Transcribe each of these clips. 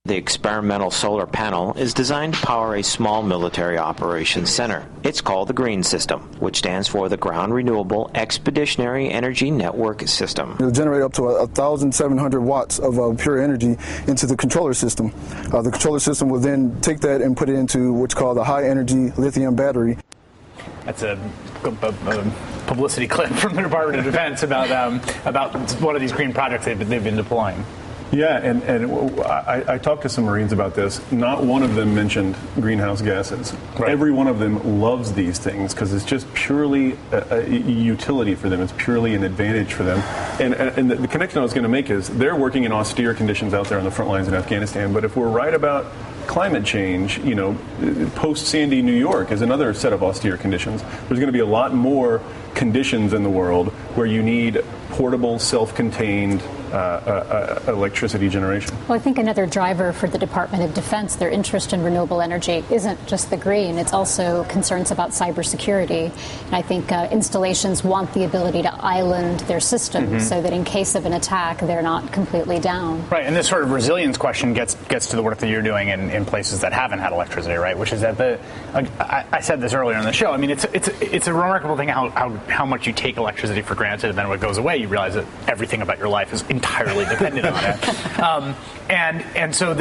The experimental solar panel is designed to power a small military operations center. It's called the GREEN system, which stands for the Ground Renewable Expeditionary Energy Network System. It'll generate up to 1,700 watts of pure energy into the controller system. The controller system will then take that and put it into what's called a high-energy lithium battery. That's a publicity clip from the Department of Defense about one of these green projects they've been deploying. Yeah, and I talked to some Marines about this. Not one of them mentioned greenhouse gases. Right. Every one of them loves these things because it's just purely a utility for them. It's purely an advantage for them. And the connection I was going to make is they're working in austere conditions out there on the front lines in Afghanistan. But if we're right about climate change, post-Sandy New York is another set of austere conditions. There's going to be a lot more conditions in the world where you need portable, self-contained electricity generation. Well, I think another driver for the Department of Defense, their interest in renewable energy, isn't just the green. It's also concerns about cybersecurity. And I think installations want the ability to island their systems so that in case of an attack, they're not completely down. Right, and this sort of resilience question gets to the work that you're doing in places that haven't had electricity, right? Which is that I said this earlier in the show. I mean, it's a remarkable thing how much you take electricity for granted, and then when it goes away, you realize that everything about your life is entirely dependent on it. And so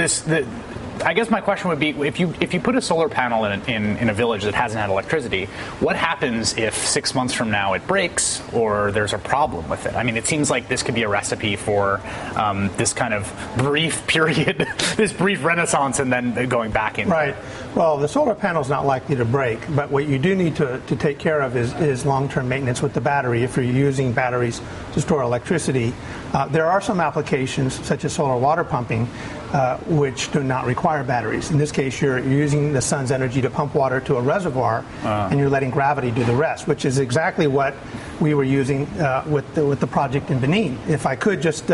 I guess my question would be, if you put a solar panel in a village that hasn't had electricity, what happens if 6 months from now it breaks or there's a problem with it? I mean, it seems like this could be a recipe for this kind of brief period, this brief renaissance, and then going back in. Right. Well, the solar panel's not likely to break, but what you do need to take care of is long-term maintenance with the battery if you're using batteries to store electricity. There are some applications, such as solar water pumping, which do not require batteries. In this case, you're using the sun's energy to pump water to a reservoir, and you're letting gravity do the rest, which is exactly what we were using with the project in Benin. If I could just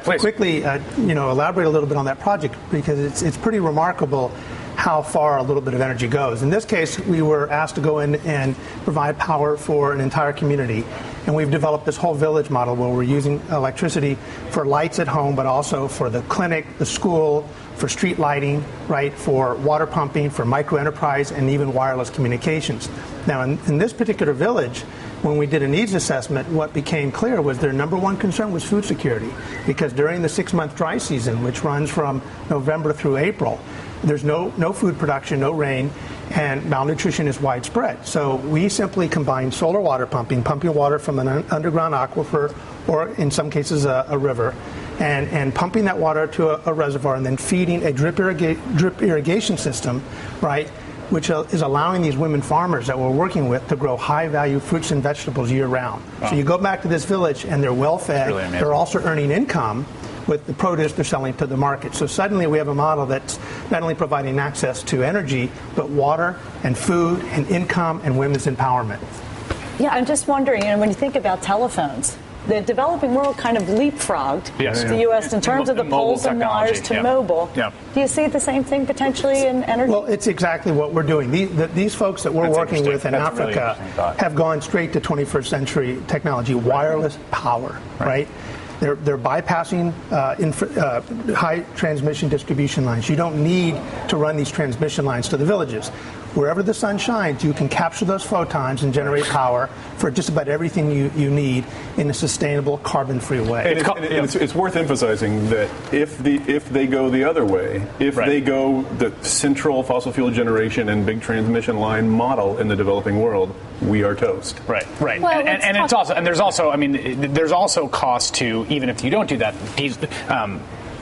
quickly, elaborate a little bit on that project, because it's pretty remarkable how far a little bit of energy goes. In this case, we were asked to go in and provide power for an entire community. And we've developed this whole village model where we're using electricity for lights at home, but also for the clinic, the school, for street lighting, right, for water pumping, for micro-enterprise, and even wireless communications. Now, in this particular village, when we did a needs assessment, what became clear was their number one concern was food security. Because during the 6-month dry season, which runs from November through April, there's no food production, no rain, and malnutrition is widespread. So we simply combine solar water pumping water from an underground aquifer, or in some cases a river, and pumping that water to a reservoir, and then feeding a drip irrigation system, right, which is allowing these women farmers that we're working with to grow high-value fruits and vegetables year-round. Wow. So you go back to this village, and they're well-fed. Really, they're also earning income with the produce they're selling to the market. So suddenly we have a model that's not only providing access to energy, but water and food and income and women's empowerment. Yeah, I'm just wondering, when you think about telephones, the developing world kind of leapfrogged the U.S. in terms of the poles and wires to mobile. Yeah. Do you see the same thing potentially in energy? Well, it's exactly what we're doing. These folks that we're working with in Africa have gone straight to 21st century technology, wireless power, right? They're bypassing high transmission distribution lines. You don't need to run these transmission lines to the villages. Wherever the sun shines, you can capture those photons and generate power for just about everything you need in a sustainable, carbon-free way. It's worth emphasizing that if they go the other way, if they go the central fossil fuel generation and big transmission line model in the developing world, we are toast. Right. Well, there's also cost to, even if you don't do that,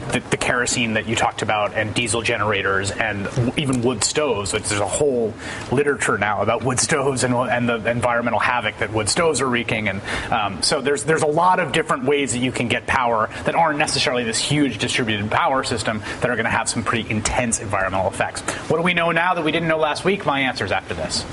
the kerosene that you talked about, and diesel generators, and even wood stoves. There's a whole literature now about wood stoves and the environmental havoc that wood stoves are wreaking. And so there's a lot of different ways that you can get power that aren't necessarily this huge distributed power system that are going to have some pretty intense environmental effects. What do we know now that we didn't know last week? My answer's after this.